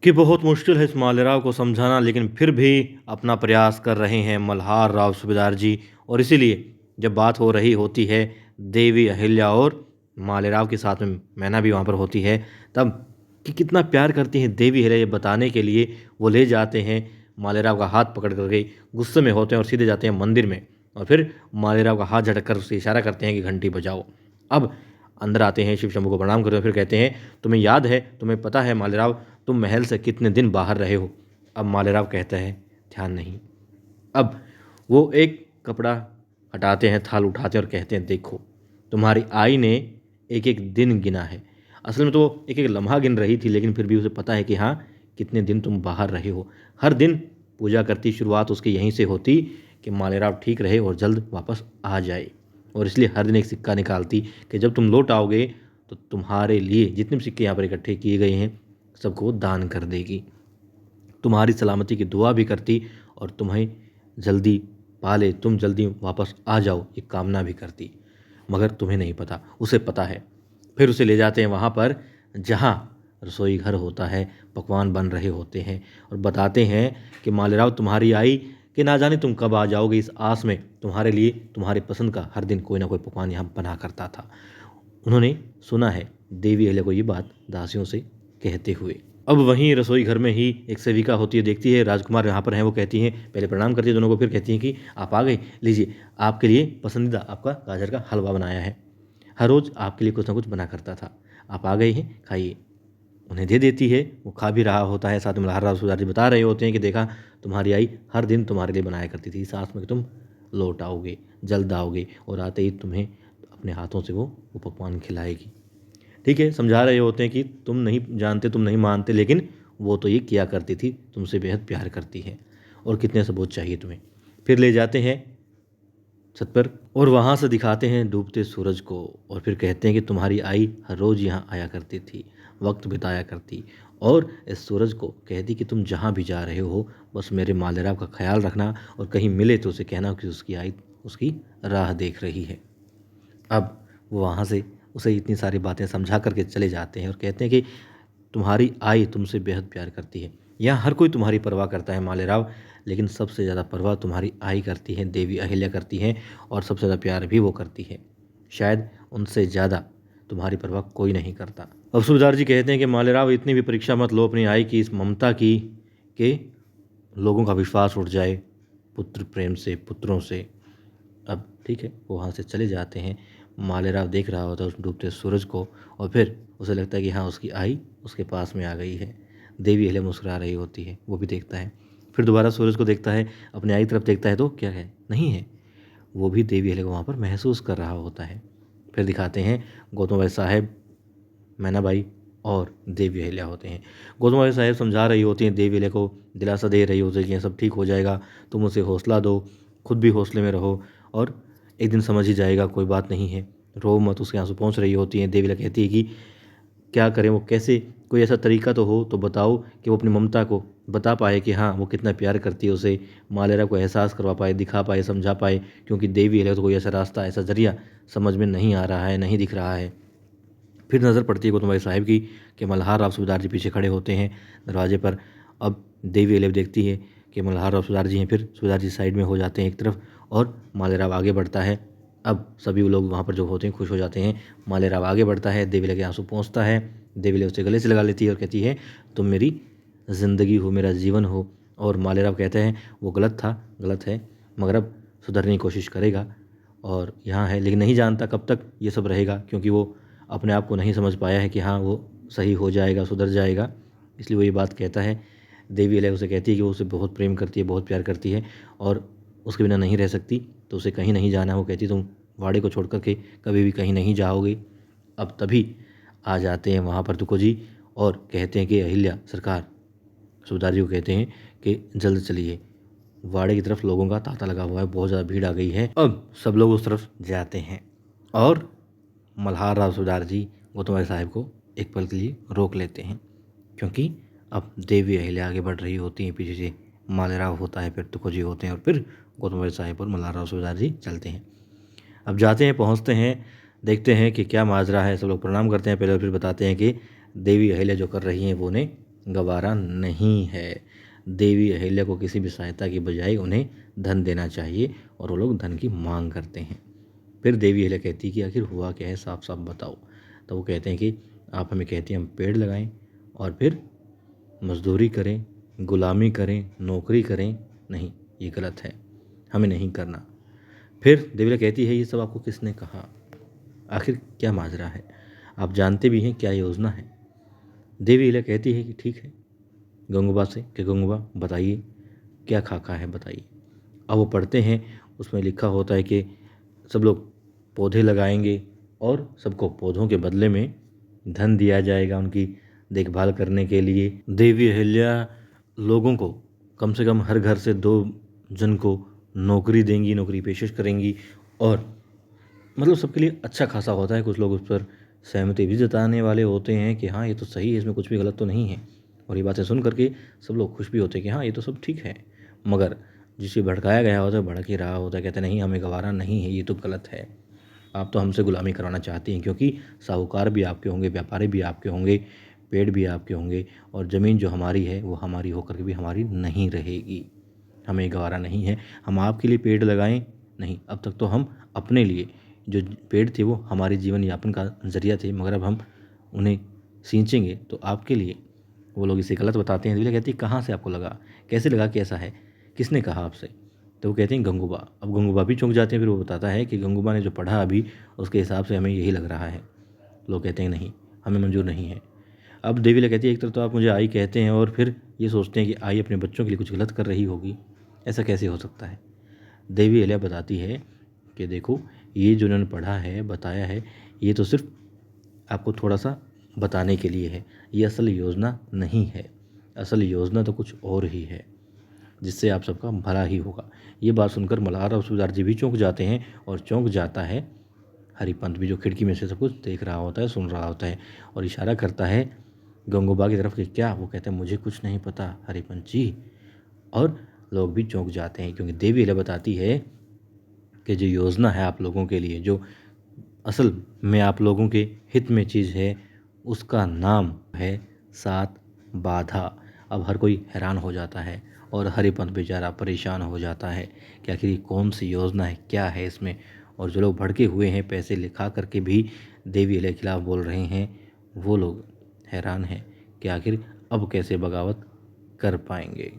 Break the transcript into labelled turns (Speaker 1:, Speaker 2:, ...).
Speaker 1: कि बहुत मुश्किल है इस मालेराव को समझाना, लेकिन फिर भी अपना प्रयास कर रहे हैं मल्हार राव सूबेदार जी। और इसीलिए जब बात हो रही होती है देवी अहिल्या और मालेराव के साथ में मैना भी वहाँ पर होती है, तब कि कितना प्यार करती हैं देवी अहिल्या ये बताने के लिए वो ले जाते हैं मालेराव का हाथ पकड़ करके, गुस्से में होते हैं और सीधे जाते हैं मंदिर में। और फिर मालेराव का हाथ झटक कर उससे इशारा करते हैं कि घंटी बजाओ। अब अंदर आते हैं, शिव शंभू को प्रणाम करते हैं, फिर कहते हैं तुम्हें याद है, तुम्हें पता है मालेराव, तुम महल से कितने दिन बाहर रहे हो? अब मालेराव कहता है ध्यान नहीं। अब वो एक कपड़ा हटाते हैं, थाल उठाते हैं और कहते हैं देखो, तुम्हारी आई ने एक एक दिन गिना है। असल में तो वो एक एक लम्हा गिन रही थी, लेकिन फिर भी उसे पता है कि हाँ, कितने दिन तुम बाहर रहे हो। हर दिन पूजा करती, शुरुआत उसकी यहीं से होती कि मालेराव ठीक रहे और जल्द वापस आ जाए। और इसलिए हर दिन एक सिक्का निकालती कि जब तुम लौट आओगे तो तुम्हारे लिए जितने भी सिक्के यहाँ पर इकट्ठे किए गए हैं सबको दान कर देगी। तुम्हारी सलामती की दुआ भी करती और तुम्हें जल्दी पाले, तुम जल्दी वापस आ जाओ, ये कामना भी करती। मगर तुम्हें नहीं पता, उसे पता है। फिर उसे ले जाते हैं वहाँ पर जहाँ रसोई घर होता है, पकवान बन रहे होते हैं और बताते हैं कि मालेराव तुम्हारी आई कि ना जाने तुम कब आ जाओगे, इस आस में तुम्हारे लिए तुम्हारे पसंद का हर दिन कोई ना कोई पकवान यहाँ बना करता था। उन्होंने सुना है देवी अहिल्या को ये बात दासियों से कहते हुए। अब वहीं रसोई घर में ही एक सेविका होती है, देखती है राजकुमार यहाँ पर हैं, वो कहती हैं, पहले प्रणाम करती है दोनों को, फिर कहती हैं कि आप आ गए, लीजिए आपके लिए पसंदीदा आपका गाजर का हलवा बनाया है, हर रोज़ आपके लिए कुछ ना कुछ बना करता था, आप आ गए हैं, खाइए। उन्हें दे देती है, वो खा भी रहा होता है। साथ में मल्हार राव सूबेदार जी बता रहे होते हैं कि देखा, तुम्हारी आई हर दिन तुम्हारे लिए बनाया करती थी, इस आस में कि तुम लौट आओगे, जल्द आओगे और आते ही तुम्हें अपने हाथों से वो पकवान खिलाएगी। ठीक है, समझा रहे होते हैं कि तुम नहीं जानते, तुम नहीं मानते, लेकिन वो तो ये किया करती थी, तुमसे बेहद प्यार करती है और कितने सबूत चाहिए तुम्हें। फिर ले जाते हैं छत पर और वहाँ से दिखाते हैं डूबते सूरज को और फिर कहते हैं कि तुम्हारी आई हर रोज़ यहाँ आया करती थी, वक्त बिताया करती और इस सूरज को कहती कि तुम जहाँ भी जा रहे हो बस मेरे मालेराव का ख्याल रखना और कहीं मिले तो उसे कहना कि उसकी आई उसकी राह देख रही है। अब वो वहाँ से उसे इतनी सारी बातें समझा करके चले जाते हैं और कहते हैं कि तुम्हारी आई तुमसे बेहद प्यार करती है। यहाँ हर कोई तुम्हारी परवाह करता है मालेराव, लेकिन सबसे ज़्यादा परवाह तुम्हारी आई करती है, देवी अहिल्या करती हैं और सबसे ज़्यादा प्यार भी वो करती है। शायद उनसे ज़्यादा तुम्हारी परवाह कोई नहीं करता। अब सूबेदार जी कहते हैं कि मालेराव इतनी भी परीक्षा मत लो अपनी आई की, इस ममता की, कि लोगों का विश्वास उठ जाए पुत्र प्रेम से, पुत्रों से। अब ठीक है, वो वहाँ से चले जाते हैं। मालेराव देख रहा होता है उस डूबते सूरज को और फिर उसे लगता है कि हाँ, उसकी आई उसके पास में आ गई है। देवी अहिल्या मुस्कुरा रही होती है, वो भी देखता है। फिर दोबारा सूरज को देखता है, अपनी आई तरफ देखता है तो क्या है, नहीं है। वो भी देवी अहिल्या को वहाँ पर महसूस कर रहा होता है। फिर दिखाते हैं गौतम भाई साहब, मैनाबाई और देवी अहिल्या होते हैं। गौतम भाई साहब समझा रही होती हैं देवी अहिल्या को, दिलासा दे रही होती है कि सब ठीक हो जाएगा, तुम उसे हौसला दो, खुद भी हौसले में रहो और एक दिन समझ ही जाएगा, कोई बात नहीं है, रो मत। उसके आंसू पहुँच रही होती हैं। देवी अहिल्या कहती है कि क्या करें, वो कैसे, कोई ऐसा तरीका तो हो तो बताओ कि वो अपनी ममता को बता पाए कि हाँ, वो कितना प्यार करती है उसे, मालेरा को एहसास करवा पाए, दिखा पाए, समझा पाए। क्योंकि देवी अहिल्या को कोई ऐसा रास्ता, ऐसा जरिया समझ में नहीं आ रहा है, नहीं दिख रहा है। फिर नज़र पड़ती है गौतम भाई साहब की कि मल्हार राव सूबेदार जी पीछे खड़े होते हैं दरवाजे पर। अब देवी अहिल्या देखती है कि मल्हार राव सूबेदार जी हैं, फिर सूबेदार जी साइड में हो जाते हैं एक तरफ और मालेराव आगे बढ़ता है। अब सभी लोग वहाँ पर जो होते हैं खुश हो जाते हैं। मालेराव आगे बढ़ता है, देवी अहिल्या के आंसू पहुँचता है, देवी अहिल्या उसे गले से लगा लेती है और कहती है तुम मेरी ज़िंदगी हो, मेरा जीवन हो। और मालेराव कहते हैं वो गलत था, गलत है, मगर अब सुधरने की कोशिश करेगा और यहाँ है, लेकिन नहीं जानता कब तक ये सब रहेगा, क्योंकि वो अपने आप को नहीं समझ पाया है कि हाँ, वो सही हो जाएगा, सुधर जाएगा। इसलिए वो ये बात कहता है। देवी अहिल्या उसे कहती है कि वो उसे बहुत प्रेम करती है, बहुत प्यार करती है और उसके बिना नहीं रह सकती, तो उसे कहीं नहीं जाना है। वो कहती तुम वाड़े को छोड़ कर के कभी भी कहीं नहीं जाओगे। अब तभी आ जाते हैं वहाँ पर तुको जी और कहते हैं कि अहिल्या सरकार, सूबेदार जी को कहते हैं कि जल्द चलिए, वाड़े की तरफ लोगों का तांता लगा हुआ है, बहुत ज़्यादा भीड़ आ गई है। अब सब लोग उस तरफ जाते हैं और मल्हार राव सूबेदार जी गौतम भाई साहब को एक पल के लिए रोक लेते हैं, क्योंकि अब देवी अहिल्या आगे बढ़ रही होती हैं, पीछे से मालेराव होता है, फिर तुको जी होते हैं और फिर गौतम भाई साहब और मल्हार राव सूबेदार जी चलते हैं। अब जाते हैं, पहुंचते हैं, देखते हैं कि क्या माजरा है। सब लोग प्रणाम करते हैं पहले और फिर बताते हैं कि देवी अहिल्या जो कर रही हैं वो उन्हें गवारा नहीं है। देवी अहिल्या को किसी भी सहायता की बजाय उन्हें धन देना चाहिए और वो लोग धन की मांग करते हैं। फिर देवी अहिल्या कहती है कि आखिर हुआ क्या है, साफ साफ बताओ। तो वो कहते हैं कि आप हमें कहती हैं हम पेड़ लगाएं और फिर मजदूरी करें, गुलामी करें, नौकरी करें। नहीं, ये गलत है, हमें नहीं करना। फिर देवी अहिल्या कहती है ये सब आपको किसने कहा, आखिर क्या माजरा है, आप जानते भी हैं क्या योजना है। देवी अहिल्या कहती है कि ठीक है गंगूबा से कि गंगूबा बताइए क्या खाका है, बताइए। अब वो पढ़ते हैं, उसमें लिखा होता है कि सब लोग पौधे लगाएंगे और सबको पौधों के बदले में धन दिया जाएगा उनकी देखभाल करने के लिए। देवी अहिल्या लोगों को कम से कम हर घर से 2 जन को नौकरी देंगी, नौकरी पेशकश करेंगी और मतलब सबके लिए अच्छा खासा होता है। कुछ लोग उस पर सहमति भी जताने वाले होते हैं कि हाँ ये तो सही है, इसमें कुछ भी गलत तो नहीं है। और ये बातें सुन करके सब लोग खुश भी होते हैं कि हाँ ये तो सब ठीक है। मगर जिसे भड़काया गया होता है भड़क ही रहा होता है, कहते नहीं हमें गवारा नहीं है, ये तो गलत है, आप तो हमसे गुलामी करवाना चाहती हैं क्योंकि साहूकार भी आपके होंगे, व्यापारी भी आपके होंगे, पेड़ भी आपके होंगे और ज़मीन जो हमारी है वो हमारी होकर के भी हमारी नहीं रहेगी। हमें गवारा नहीं है, हम आपके लिए पेड़ लगाएं नहीं। अब तक तो हम अपने लिए जो पेड़ थे वो हमारे जीवन यापन का जरिया थे, मगर अब हम उन्हें सींचेंगे तो आपके लिए। वो लोग इसे गलत बताते हैं। दिव्या कहती है कहाँ से आपको लगा, कैसे लगा कि ऐसा है, किसने कहा आपसे। तो वो कहते हैं गंगूबा। अब गंगूबा भी चौंक जाते हैं। फिर वो बताता है कि गंगूबा ने जो पढ़ा अभी उसके हिसाब से हमें यही लग रहा है। लोग कहते हैं नहीं हमें मंजूर नहीं है। अब देवी कहती है एक तरफ तो आप मुझे आई कहते हैं और फिर ये सोचते हैं कि आई अपने बच्चों के लिए कुछ गलत कर रही होगी, ऐसा कैसे हो सकता है। देवी अहिल्या बताती है कि देखो ये जो उन्होंने पढ़ा है बताया है ये तो सिर्फ आपको थोड़ा सा बताने के लिए है, ये असल योजना नहीं है। असल योजना तो कुछ और ही है जिससे आप सबका भला ही होगा। ये बात सुनकर मल्हार और सूबेदार जी भी चौंक जाते हैं और चौंक जाता है हरिपंत भी, जो खिड़की में से सब कुछ देख रहा होता है, सुन रहा होता है और इशारा करता है गंगूबा की तरफ कि क्या। वो कहते हैं मुझे कुछ नहीं पता हरिपंत जी। और लोग भी चौंक जाते हैं क्योंकि देवी अहिल्या बताती है कि जो योजना है आप लोगों के लिए, जो असल में आप लोगों के हित में चीज़ है, उसका नाम है 7 बाधा। अब हर कोई हैरान हो जाता है और हरिपंत बेचारा परेशान हो जाता है कि आखिर ये कौन सी योजना है, क्या है इसमें। और जो लोग भड़के हुए हैं, पैसे लिखा करके भी देवी अहिल्या के खिलाफ बोल रहे हैं, वो लोग हैरान हैं कि आखिर अब कैसे बगावत कर पाएंगे।